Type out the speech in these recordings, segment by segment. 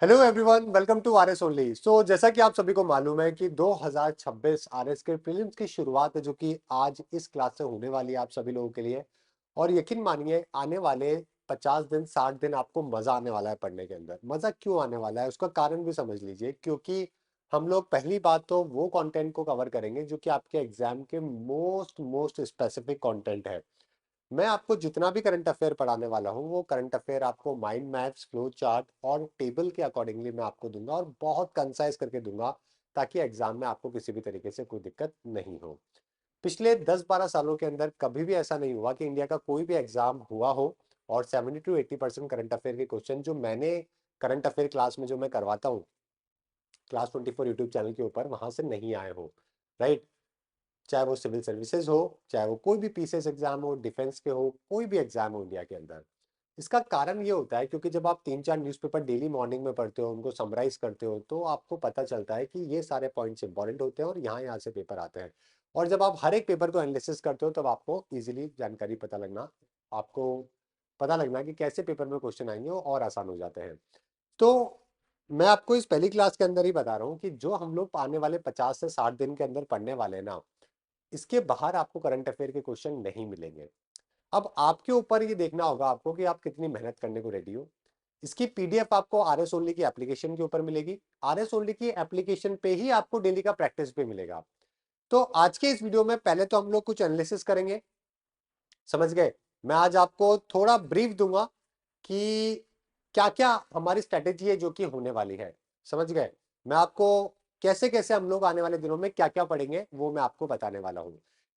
Hello everyone, welcome to RS only. जैसा कि आप सभी को मालूम है कि 2026 आरएस के प्रीलिम्स की शुरुआत है, जो कि आज इस क्लास से होने वाली है आप सभी लोगों के लिए। और यकीन मानिए, आने वाले 50 दिन 60 दिन आपको मजा आने वाला है पढ़ने के अंदर। मजा क्यों आने वाला है उसका कारण भी समझ लीजिए, क्योंकि हम लोग पहली बात तो वो कंटेंट को कवर करेंगे जो कि आपके एग्जाम के मोस्ट मोस्ट स्पेसिफिक कंटेंट है। मैं आपको जितना भी करंट अफेयर पढ़ाने वाला हूँ, वो करंट अफेयर आपको माइंड मैप्स, फ्लो चार्ट और टेबल के अकॉर्डिंगली मैं आपको दूंगा, और बहुत कंसाइज करके दूंगा, ताकि एग्जाम में आपको किसी भी तरीके से कोई दिक्कत नहीं हो। पिछले 10-12 सालों के अंदर कभी भी ऐसा नहीं हुआ कि इंडिया का कोई भी एग्जाम हुआ हो और 70 to 80% करंट अफेयर के क्वेश्चन जो मैंने करंट अफेयर क्लास में जो मैं करवाता हूँ क्लास 24 यूट्यूब चैनल के ऊपर, वहां से नहीं आए हो। राइट। चाहे वो सिविल सर्विसेज हो, चाहे वो कोई भी पीसीएस एग्जाम हो, डिफेंस के हो, कोई भी एग्जाम हो इंडिया के अंदर। इसका कारण ये होता है क्योंकि जब आप 3-4 न्यूज़पेपर डेली मॉर्निंग में पढ़ते हो, उनको समराइज करते हो, तो आपको पता चलता है कि ये सारे पॉइंट्स इंपॉर्टेंट होते हैं और यहाँ यहाँ से पेपर आते हैं। और जब आप हर एक पेपर को एनालिसिस करते हो, तब आपको इजीली जानकारी आपको पता लगना कि कैसे पेपर में क्वेश्चन आएंगे, वो और आसान हो जाते हैं। तो मैं आपको इस पहली क्लास के अंदर ही बता रहा हूँ कि जो हम लोग आने वाले 50 से 60 दिन के अंदर पढ़ने वाले हैं ना, इसके बाहर आपको करंट अफेयर के क्वेश्चन नहीं मिलेंगे। अब आपके ऊपर ये देखना होगा आपको कि आप कितनी मेहनत करने को रेडी हो। इसकी पीडीएफ आपको आरएस ओनली की एप्लीकेशन के ऊपर मिलेगी। आरएस ओनली की एप्लीकेशन पे ही आपको डेली का प्रैक्टिस भी मिलेगा। तो आज के इस वीडियो में पहले तो हम लोग कुछ एनालिसिस करेंगे। समझ गए? मैं आज आपको थोड़ा ब्रीफ दूंगा कि क्या क्या हमारी स्ट्रेटेजी है जो कि होने वाली है। समझ गए? मैं आपको कैसे कैसे हम लोग आने वाले दिनों में क्या क्या पढ़ेंगे वो मैं आपको बताने वाला हूँ।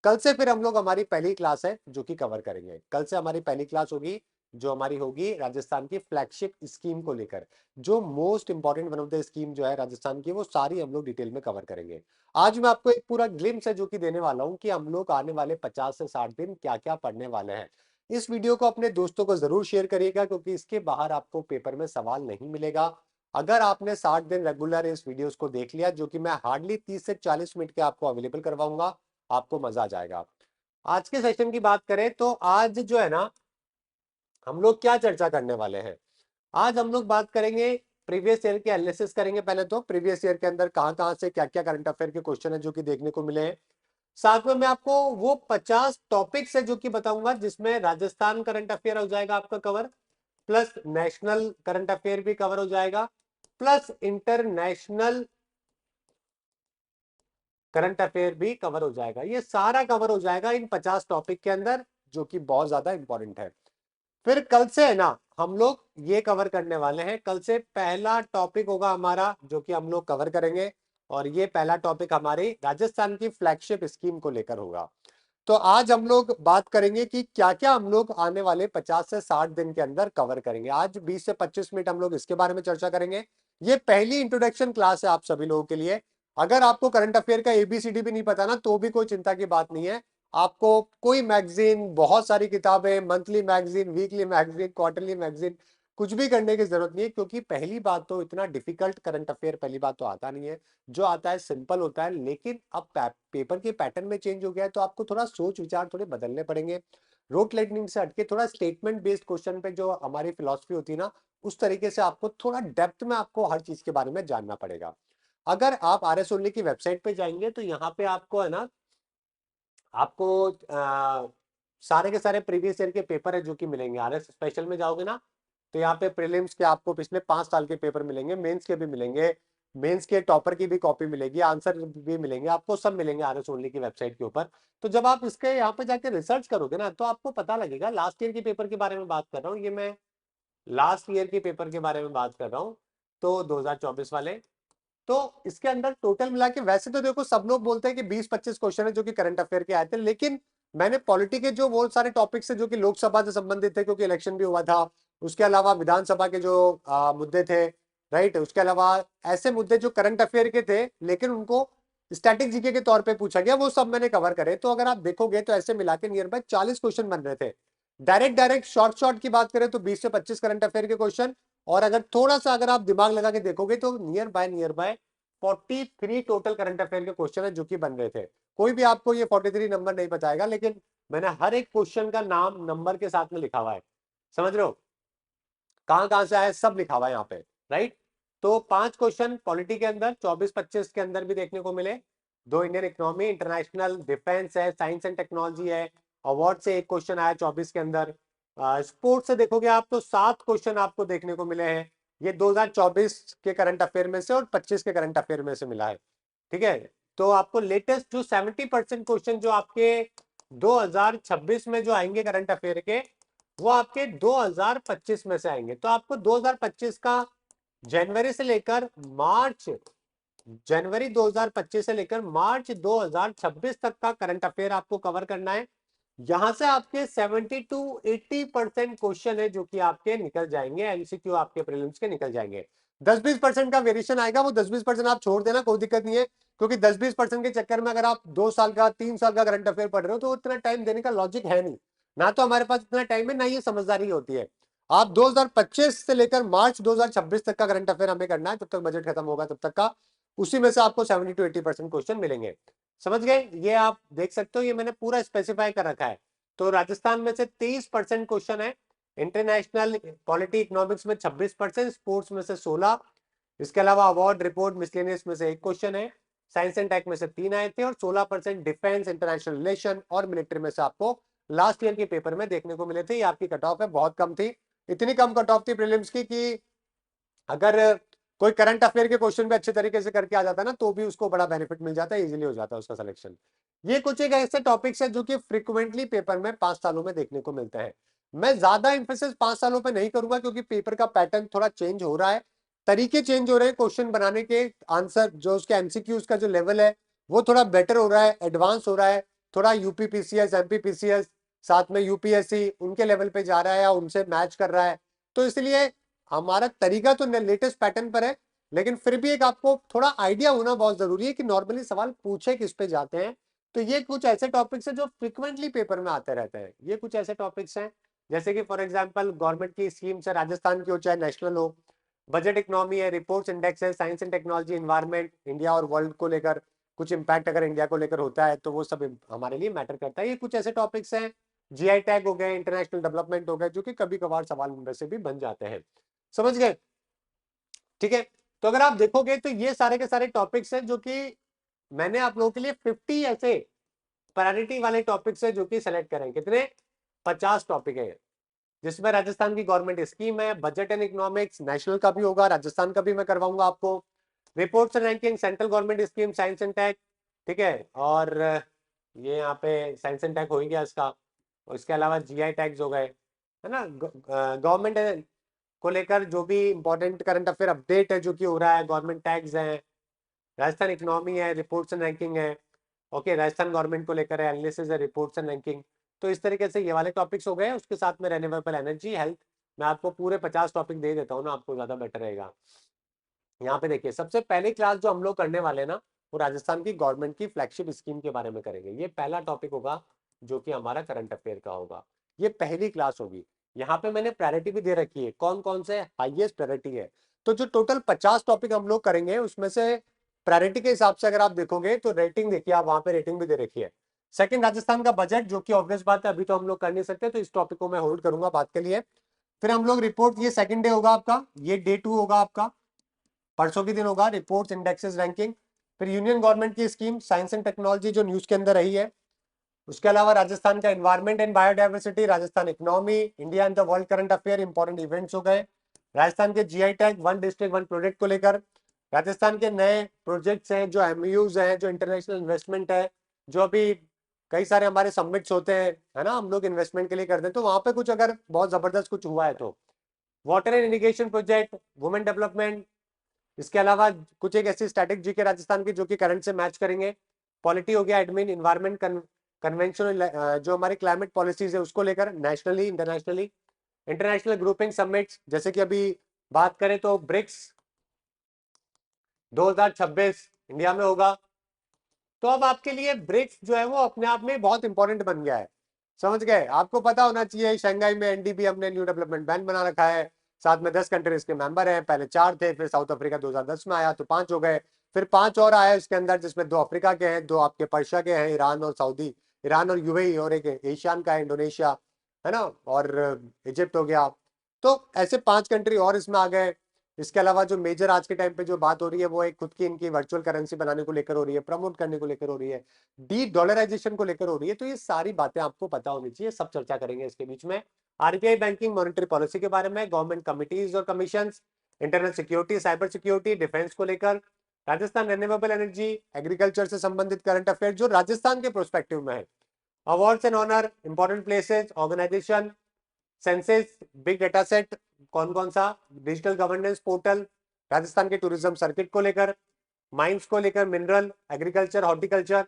कल से फिर हम लोग हमारी पहली क्लास है जो कि कवर करेंगे। कल से हमारी पहली क्लास होगी, जो हमारी होगी राजस्थान की फ्लैगशिप स्कीम को लेकर। जो most important one of the scheme जो है राजस्थान की, वो सारी हम लोग डिटेल में कवर करेंगे। आज मैं आपको एक पूरा ग्लिम्स है जो कि देने वाला हूं कि हम लोग आने वाले 50 से 60 दिन क्या क्या पढ़ने वाले हैं। इस वीडियो को अपने दोस्तों को जरूर शेयर करिएगा, क्योंकि इसके बाहर आपको पेपर में सवाल नहीं मिलेगा। अगर आपने 60 दिन रेगुलर इस वीडियोस को देख लिया, जो कि मैं हार्डली 30 से 40 मिनट के आपको अवेलेबल करवाऊंगा, आपको मजा आ जाएगा। आज के सेशन की बात करें तो आज जो है ना, हम लोग क्या चर्चा करने वाले हैं। आज हम लोग बात करेंगे, प्रीवियस ईयर के एनालिसिस करेंगे। पहले तो प्रीवियस ईयर के अंदर कहां कहां से क्या क्या करंट अफेयर के क्वेश्चन है जो कि देखने को मिले हैं। साथ में मैं आपको वो 50 टॉपिक्स है जो कि बताऊंगा, जिसमें राजस्थान करंट अफेयर हो जाएगा आपका cover, plus national current affair भी कवर हो जाएगा, प्लस इंटरनेशनल करंट अफेयर भी कवर हो जाएगा। ये सारा कवर हो जाएगा इन 50 टॉपिक के अंदर, जो कि बहुत ज्यादा इंपॉर्टेंट है। फिर कल से है ना, हम लोग ये कवर करने वाले हैं। कल से पहला टॉपिक होगा हमारा जो कि हम लोग कवर करेंगे, और ये पहला टॉपिक हमारी राजस्थान की फ्लैगशिप स्कीम को लेकर होगा। तो आज हम लोग बात करेंगे कि क्या क्या हम लोग आने वाले 50 से 60 दिन के अंदर कवर करेंगे। आज 20 से 25 मिनट हम लोग इसके बारे में चर्चा करेंगे। ये पहली इंट्रोडक्शन क्लास है आप सभी लोगों के लिए। अगर आपको करंट अफेयर का एबीसीडी भी नहीं पता ना, तो भी कोई चिंता की बात नहीं है। आपको कोई मैगजीन, बहुत सारी किताबें, monthly magazine, weekly magazine, quarterly magazine, कुछ भी करने की जरूरत नहीं है, क्योंकि पहली बात तो इतना डिफिकल्ट करंट अफेयर पहली बात तो आता नहीं है। जो आता है सिंपल होता है, लेकिन अब पेपर के पैटर्न में चेंज हो गया है, तो आपको थोड़ा सोच विचार थोड़े बदलने पड़ेंगे। रोट लेटनिंग से हटके थोड़ा स्टेटमेंट बेस्ड क्वेश्चन पे जो हमारी फिलोसफी होती है ना, उस तरीके से आपको थोड़ा डेप्थ में आपको हर चीज के बारे में जानना पड़ेगा। अगर आप आर एस ओनली की वेबसाइट पे जाएंगे तो यहाँ पे आपको है ना, आपको सारे के सारे प्रीवियस ईयर के पेपर है जो कि मिलेंगे। आरएस स्पेशल में जाओगे ना, तो यहाँ पे प्रीलिम्स के आपको पिछले 5 साल के पेपर मिलेंगे, मेंस के भी मिलेंगे, मेंस के टॉपर की भी कॉपी मिलेगी, आंसर भी मिलेंगे, आपको सब मिलेंगे आरएस ओनली की वेबसाइट के ऊपर। तो जब आप इसके यहाँ पे जाके रिसर्च करोगे ना, तो आपको पता लगेगा। लास्ट ईयर के पेपर के बारे में बात कर रहा हूँ, ये मैं लास्ट ईयर के पेपर के बारे में बात कर रहा हूँ, तो 2024 वाले। तो इसके अंदर टोटल मिला के, वैसे तो देखो सब लोग बोलते हैं कि 20-25 क्वेश्चन है जो कि करंट अफेयर के आए थे, लेकिन मैंने पॉलिटी के जो बहुत सारे टॉपिक्स है जो कि लोकसभा से संबंधित थे, क्योंकि इलेक्शन भी हुआ था, उसके अलावा विधानसभा के जो मुद्दे थे, राइट, उसके अलावा ऐसे मुद्दे जो करंट अफेयर के थे लेकिन उनको स्टैटिक जीके के तौर पे पूछा गया, वो सब मैंने कवर करे। तो अगर आप देखोगे तो ऐसे मिला के नियर बाय 40 क्वेश्चन बन रहे थे। डायरेक्ट डायरेक्ट शॉर्ट शॉर्ट की बात करें तो 20 से 25 करंट अफेयर के क्वेश्चन, और अगर थोड़ा सा अगर आप दिमाग लगा के देखोगे तो near by 43 total current affair के क्वेश्चन है जो कि बन रहे थे। कोई भी आपको ये 43 नंबर नहीं बताएगा, लेकिन मैंने हर एक क्वेश्चन का नाम नंबर के साथ में लिखा हुआ है। समझ रहे हो? कहां कहां से आया सब लिखा हुआ है यहाँ पे, राइट। तो 5 क्वेश्चन पॉलिटी के अंदर 24-25 के अंदर भी देखने को मिले। 2 इंडियन इकोनॉमी, इंटरनेशनल डिफेंस है, साइंस एंड टेक्नोलॉजी है, अवार्ड से एक क्वेश्चन आया 24 के अंदर। स्पोर्ट्स से देखोगे आप तो 7 क्वेश्चन आपको देखने को मिले हैं। ये 2024 के करंट अफेयर में से और 25 के करंट अफेयर में से मिला है। ठीक है, तो आपको लेटेस्ट जो 70% क्वेश्चन जो आपके 2026 में जो आएंगे करंट अफेयर के, वो आपके 2025 में से आएंगे। तो आपको 2025 का जनवरी से लेकर मार्च, जनवरी 2025 से लेकर मार्च 2026 तक का करंट अफेयर आपको कवर करना है। यहां से आपके 70 टू 80% क्वेश्चन है जो कि आपके निकल जाएंगे, एमसीक्यू आपके प्रीलिम्स के निकल जाएंगे। 10-20% का वेरिएशन आएगा, वो 10-20% आप छोड़ देना, कोई दिक्कत नहीं है, क्योंकि 10-20% के चक्कर में अगर आप 2 साल का 3 साल का करंट अफेयर पढ़ रहे हो तो उतना टाइम देने का लॉजिक है नहीं, ना तो हमारे पास इतना टाइम है, ना ये समझदारी होती है। आप 2025 से लेकर मार्च 2026 तक का करंट अफेयर हमें करना है, तब तक बजट खत्म होगा तब तक का, उसी में से आपको 70 टू 80% क्वेश्चन मिलेंगे। समझ गए? ये आप देख सकते हो, ये मैंने पूरा स्पेसिफाई कर रखा है। तो राजस्थान में से 23% क्वेश्चन है, इंटरनेशनल पॉलिटी इकोनॉमिक्स में 26%, स्पोर्ट्स में से 16, इसके अलावा अवार्ड रिपोर्ट मिसलेनियस में से एक क्वेश्चन है, साइंस एंड टेक में से 3 आए थे, और 16% डिफेंस, इंटरनेशनल रिलेशन और मिलिट्री में से आपको लास्ट ईयर के पेपर में देखने को मिले थे। ये आपकी कट ऑफ है, बहुत कम थी, इतनी कम कट ऑफ थी प्रीलिम्स की कि अगर कोई करंट अफेयर के क्वेश्चन भी अच्छे तरीके से करके आ जाता है ना, तो भी उसको बड़ा बेनिफिट मिल जाता है, इजीली हो जाता है उसका सिलेक्शन। ये कुछ एक ऐसे टॉपिक्स है जो कि फ्रीक्वेंटली पेपर में 5 सालों में देखने को मिलते हैं। मैं ज्यादा इंफोसिस 5 सालों पे नहीं करूंगा, क्योंकि पेपर का पैटर्न थोड़ा चेंज हो रहा है, तरीके चेंज हो रहे हैं, क्वेश्चन बनाने के आंसर जो उसके एमसीक्यूज का जो लेवल है वो थोड़ा बेटर हो रहा है, एडवांस हो रहा है, थोड़ा यूपीपीसीएस, एमपीपीसीएस, साथ में यूपीएससी उनके लेवल पे जा रहा है या उनसे मैच कर रहा है। तो इसलिए हमारा तरीका तो लेटेस्ट पैटर्न पर है, लेकिन फिर भी एक आपको थोड़ा आइडिया होना बहुत जरूरी है कि नॉर्मली सवाल पूछे किस पे जाते हैं। तो ये कुछ ऐसे टॉपिक्स हैं जो फ्रिक्वेंटली पेपर में आते रहते हैं। ये कुछ ऐसे टॉपिक्स हैं जैसे कि फॉर एग्जांपल गवर्नमेंट की स्कीम्स है, राजस्थान की हो चाहे नेशनल हो, बजट इकोनॉमी है, रिपोर्ट्स इंडेक्स है, science and technology, environment, India और वर्ल्ड को लेकर कुछ इंपैक्ट अगर इंडिया को लेकर होता है तो वो सब हमारे लिए मैटर करता है। ये कुछ ऐसे टॉपिक्स हैं, जीआई टैग हो गए, इंटरनेशनल डेवलपमेंट हो गए, जो कि कभी कभार सवाल उनमें से भी बन जाते हैं। समझ गए? ठीक है, तो अगर आप देखोगे तो ये सारे के सारे टॉपिक्स हैं जो कि मैंने आप लोगों के लिए 50 ऐसे प्रायोरिटी वाले टॉपिक्स है जो कि सेलेक्ट करें। कितने? 50 टॉपिक है, जिसमें राजस्थान की गवर्नमेंट स्कीम है, बजट एंड इकोनॉमिक्स, नेशनल का भी होगा, राजस्थान का भी मैं करवाऊंगा आपको, reports and ranking, central government scheme, science and tech. ठीक है, और ये यहाँ पे साइंस एंड टेक हो ही गया इसका, और इसके अलावा जीआई टैग्स हो गए, है ना, गवर्नमेंट को लेकर जो भी इंपॉर्टेंट करंट अफेयर अपडेट है जो कि हो रहा है, गवर्नमेंट टैग्स है, राजस्थान इकोनॉमी है, रिपोर्ट्स एंड रैंकिंग है, ओके, राजस्थान गवर्नमेंट को लेकर है, एनालिसिस है, रिपोर्ट्स एंड रैंकिंग। तो इस तरीके से ये वाले टॉपिक्स हो गए, उसके साथ में रिन्यूएबल एनर्जी, हेल्थ। मैं आपको पूरे 50 टॉपिक दे देता हूँ ना, आपको ज्यादा बेटर रहेगा। यहाँ पे देखिए, सबसे पहली क्लास जो हम लोग करने वाले हैं ना, वो राजस्थान की गवर्नमेंट की फ्लैगशिप स्कीम के बारे में करेंगे। ये पहला टॉपिक होगा जो कि हमारा करंट अफेयर का होगा, ये पहली क्लास होगी। यहाँ पे मैंने प्रायोरिटी भी दे रखी है, कौन कौन से हाईएस्ट प्रायोरिटी है। तो जो टोटल 50 टॉपिक हम लोग करेंगे उसमें से प्रायोरिटी के हिसाब से अगर आप देखोगे तो रेटिंग देखिए, आप वहां पे रेटिंग भी दे रखी है। सेकंड, राजस्थान का बजट, जो कि ऑब्वियस बात है अभी तो हम लोग कर नहीं सकते, तो इस टॉपिक को मैं होल्ड करूंगा बात के लिए। फिर हम लोग रिपोर्ट, ये सेकंड डे होगा आपका, ये डे 2 होगा आपका, परसों के दिन होगा रिपोर्ट्स, इंडेक्सेस, रैंकिंग। फिर यूनियन गवर्नमेंट की स्कीम, साइंस एंड टेक्नोलॉजी जो न्यूज के अंदर रही है। उसके अलावा राजस्थान का environment and biodiversity, Rajasthan economy, India and the world current affair, important events हो गए। राजस्थान के GI tag, one district one project को लेकर, राजस्थान के नए प्रोजेक्ट्स हैं, जो एमयूज हैं, जो इंटरनेशनल इन्वेस्टमेंट है, जो अभी कई सारे हमारे सबमिट्स होते हैं, है ना, हम लोग इन्वेस्टमेंट के लिए करते हैं, तो वहां पे कुछ अगर बहुत जबरदस्त कुछ हुआ है तो, water and irrigation project, women development. इसके अलावा कुछ एक ऐसी स्टैटिक जीके राजस्थान की जो कि करंट से मैच करेंगे। पॉलिटी हो गया, एडमिन, इन्वायरमेंट, कन्वेंशनल, जो हमारी क्लाइमेट पॉलिसीज है उसको लेकर, nationally internationally, international grouping summits, जैसे कि अभी बात करें तो ब्रिक्स 2026 इंडिया में होगा। तो अब आपके लिए ब्रिक्स जो है वो अपने आप में बहुत इंपॉर्टेंट बन गया है। समझ गए? आपको पता होना चाहिए, शंघाई में एनडीबी हमने न्यू डेवलपमेंट बैंक बना रखा है, साथ में 10 कंट्रीज के मेंबर हैं, पहले 4 थे, फिर साउथ अफ्रीका 2010 में आया तो 5 हो गए, फिर 5 और आए इसके अंदर, जिसमें 2 अफ्रीका के हैं, 2 आपके पर्शिया के हैं, ईरान और सऊदी, ईरान और यूएई, और एक एशियान का है, इंडोनेशिया, है ना, और इजिप्ट हो गया। तो ऐसे 5 कंट्री और इसमें आ गए। इसके अलावा जो मेजर आज के टाइम पे जो बात हो रही है वो एक खुद की इनकी वर्चुअल करेंसी बनाने को लेकर हो रही है, प्रमोट करने को लेकर हो रही है, डी डॉलराइजेशन को लेकर हो रही है। तो ये सारी बातें आपको पता होनी चाहिए, सब चर्चा करेंगे इसके बीच में। आरबीआई बैंकिंग मॉनेटरी पॉलिसी के बारे में, गवर्नमेंट कमिटीज और commission, internal security, cyber security, defence को लेकर, राजस्थान रिन्यूएबल एनर्जी, एग्रीकल्चर से संबंधित करंट अफेयर जो राजस्थान के प्रोस्पेक्टिव में है, awards and honour, important places, organisation, census, big data set, कौन कौन सा, डिजिटल गवर्नेंस पोर्टल, राजस्थान के टूरिज्म सर्किट को लेकर, माइंस को लेकर, mineral, agriculture, horticulture,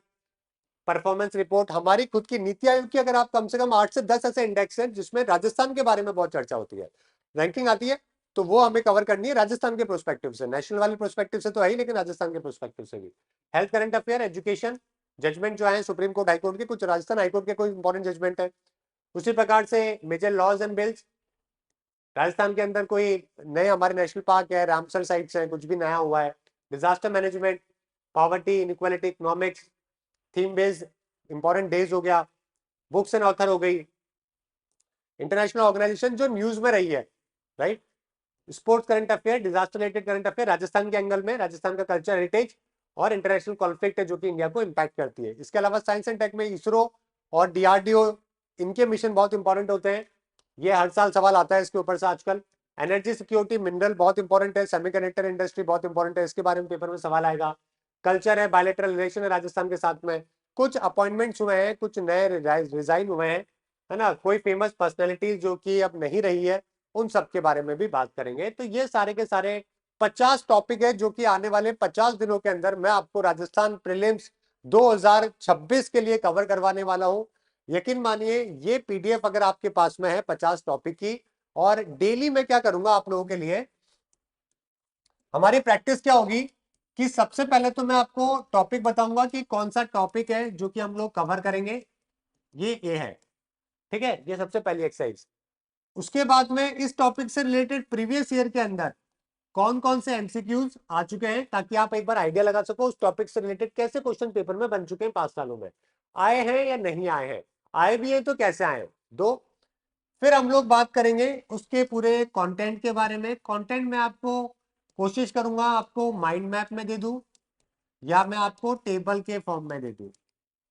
performance report, हमारी खुद की नीति आयोग की अगर आप कम से कम 8 से 10 ऐसे इंडेक्स हैं जिसमें राजस्थान के बारे में बहुत चर्चा होती है, रैंकिंग आती है, तो वो हमें कवर करनी है राजस्थान के प्रोस्पेक्टिव से। नेशनल वाले प्रोस्पेक्टिव से तो है ही, लेकिन राजस्थान के प्रोस्पेक्टिव से भी। Health, current affair, education, judgement जो है सुप्रीम कोर्ट, हाईकोर्ट के, कुछ राजस्थान हाईकोर्ट के कोई इंपॉर्टेंट जजमेंट है। उसी प्रकार से major laws and bills, Rajasthan के अंदर कोई नए हमारे नेशनल पार्क है, रामसर साइट्स है, कुछ भी नया हुआ है, disaster management, poverty, inequality, economics, theme based important days हो गया, बुक्स एंड ऑथर हो गई, इंटरनेशनल ऑर्गेनाइजेशन जो न्यूज में रही है, right, sports current affair, disaster related current affair Rajasthan के एंगल में, राजस्थान का कल्चर हेरिटेज और इंटरनेशनल कॉन्फ्लिक्ट है जो कि इंडिया को इंपैक्ट करती है। इसके अलावा साइंस एंड टेक में इसरो और डीआरडीओ, इनके मिशन बहुत इंपॉर्टेंट होते हैं, ये हर साल सवाल आता है इसके ऊपर से आजकल। एनर्जी सिक्योरिटी, मिनरल बहुत इंपॉर्टेंट है, सेमीकंडक्टर इंडस्ट्री बहुत इंपॉर्टेंट है, इसके बारे में पेपर में सवाल आएगा। कल्चर है, बायलैटरल रिलेशन है राजस्थान के साथ में, कुछ अपॉइंटमेंट्स हुए हैं, कुछ नए रिजाइन हुए हैं, है ना, कोई फेमस पर्सनैलिटीज जो कि अब नहीं रही है, उन सब के बारे में भी बात करेंगे। तो ये सारे के सारे 50 टॉपिक है जो कि आने वाले 50 दिनों के अंदर मैं आपको राजस्थान प्रीलिम्स 2026 के लिए कवर करवाने वाला हूं। यकीन मानिए ये पीडीएफ अगर आपके पास में है 50 टॉपिक की, और डेली मैं क्या करूंगा आप लोगों के लिए, हमारी प्रैक्टिस क्या होगी कि सबसे पहले तो मैं आपको टॉपिक बताऊंगा कि कौन सा टॉपिक है जो कि हम लोग कवर करेंगे, ये है, ठीक है, ये सबसे पहली एक्सरसाइज। उसके बाद में इस टॉपिक से रिलेटेड प्रीवियस ईयर के अंदर कौन कौन से एमसीक्यूज आ चुके हैं, ताकि आप एक बार आइडिया लगा सको उस टॉपिक से रिलेटेड कैसे क्वेश्चन पेपर में बन चुके हैं 5 सालों में, आए हैं या नहीं आए हैं, आए भी हैं तो कैसे आए हैं, दो। फिर हम लोग बात करेंगे उसके पूरे कंटेंट के बारे में। कंटेंट में आपको कोशिश करूंगा आपको माइंड मैप में दे दूं या मैं आपको टेबल के फॉर्म में दे दूं।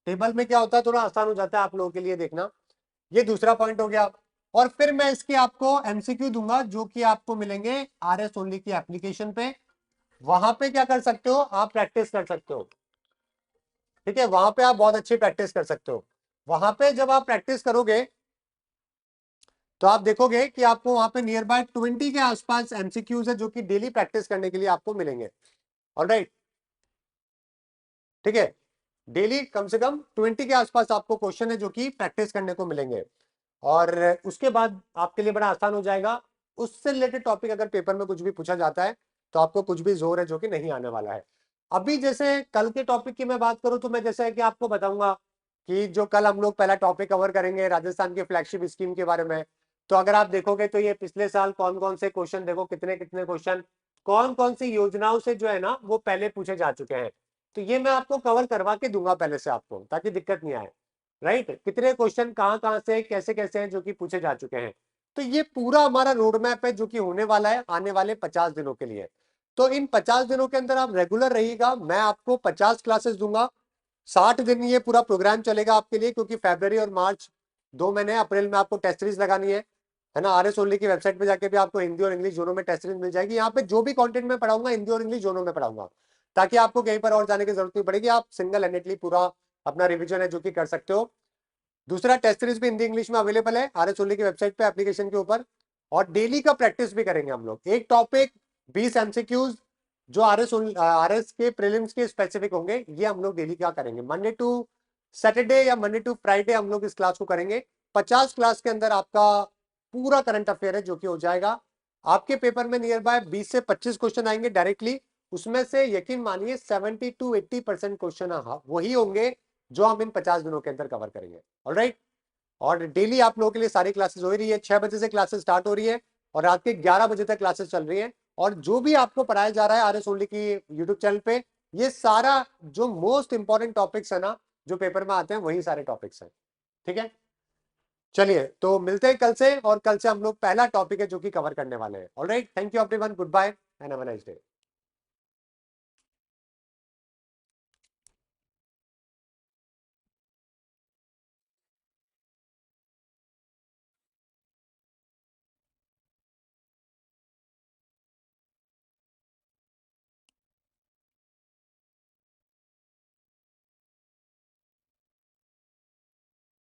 टेबल में क्या होता है, थोड़ा आसान हो जाता है आप लोगों के लिए देखना। ये दूसरा पॉइंट हो गया। और फिर मैं इसके आपको एमसीक्यू दूंगा जो कि आपको मिलेंगे आरएस ओनली की एप्लीकेशन पे, वहां पे क्या कर सकते हो आप प्रैक्टिस कर सकते हो, ठीक है, वहां पे आप बहुत अच्छी प्रैक्टिस कर सकते हो। वहां पे जब आप प्रैक्टिस करोगे तो आप देखोगे कि आपको वहां पे नियर बाय 20 के आसपास एमसीक्यूज है जो कि डेली प्रैक्टिस करने के लिए आपको मिलेंगे। ऑलराइट, ठीक है, डेली कम से कम 20 के आसपास आपको क्वेश्चन है जो कि प्रैक्टिस करने को मिलेंगे। और उसके बाद आपके लिए बड़ा आसान हो जाएगा, उससे रिलेटेड टॉपिक अगर पेपर में कुछ भी पूछा जाता है तो आपको कुछ भी जोर है जो कि नहीं आने वाला है। अभी जैसे कल के टॉपिक की मैं बात करूं तो मैं जैसे कि आपको बताऊंगा कि जो कल हम लोग पहला टॉपिक कवर करेंगे राजस्थान के फ्लैगशिप स्कीम के बारे में। तो अगर आप देखोगे तो ये पिछले साल कौन कौन से क्वेश्चन, देखो कितने कितने क्वेश्चन कौन कौन सी योजनाओं से जो है ना वो पहले पूछे जा चुके हैं। तो ये मैं आपको कवर करवा के दूंगा पहले से आपको, ताकि दिक्कत नहीं आए, राइट, कितने क्वेश्चन कहां कहां से कैसे कैसे हैं जो कि पूछे जा चुके हैं। तो ये पूरा हमारा रोड मैप है जो कि होने वाला है आने वाले 50 दिनों के लिए। तो इन 50 दिनों के अंदर आप रेगुलर रहिएगा, मैं आपको 50 क्लासेस दूंगा, 60 दिन ये पूरा प्रोग्राम चलेगा आपके लिए, क्योंकि फरवरी और मार्च 2 महीने, अप्रैल में आपको टेस्ट सीरीज लगानी है ना। आरएस ओनली की वेबसाइट पे जाके भी आपको हिंदी और इंग्लिश दोनों में टेस्ट सीरीज मिल जाएगी। यहाँ पे जो भी कंटेंट मैं पढ़ाऊंगा हिंदी और इंग्लिश दोनों में पढ़ाऊंगा, ताकि आपको कहीं पर और जाने की जरूरत नहीं पड़ेगी, आप सिंगल हैंडेडली पूरा अपना रिविजन है जो कि कर सकते हो। दूसरा, टेस्ट सीरीज भी हिंदी इंग्लिश में अवेलेबल है आरएस ओनली की वेबसाइट पे, एप्लीकेशन के ऊपर। और डेली का प्रैक्टिस भी करेंगे हम लोग, एक टॉपिक 20 एमसीक्यूज जो आरएस के प्रीलिम्स के स्पेसिफिक होंगे, ये हम लोग डेली क्या करेंगे, मंडे टू सैटरडे या मंडे टू फ्राइडे हम लोग इस क्लास को करेंगे। 50 क्लास के अंदर आपका पूरा करंट अफेयर है जो कि हो जाएगा आपके पेपर में। नियर बाय 20 से 25 क्वेश्चन आएंगे डायरेक्टली, उसमें से यकीन मानिए 70 to 80% क्वेश्चन वही होंगे जो हम इन 50 दिनों के अंदर कवर करेंगे। ऑलराइट, और डेली आप लोगों के लिए सारी क्लासेस हो रही है, 6 बजे से क्लासेस स्टार्ट हो रही है और रात के 11 बजे तक क्लासेस चल रही है। और जो भी आपको पढ़ाया जा रहा है आरएस ओनली की यूट्यूब चैनल पे, ये सारा जो मोस्ट इंपॉर्टेंट टॉपिक्स है ना जो पेपर में आते हैं वही सारे टॉपिक्स हैं, ठीक है। चलिए तो मिलते हैं कल से, और कल से हम लोग पहला टॉपिक है जो कि कवर करने वाले हैं। Alright, thank you everyone, goodbye. And have a nice day.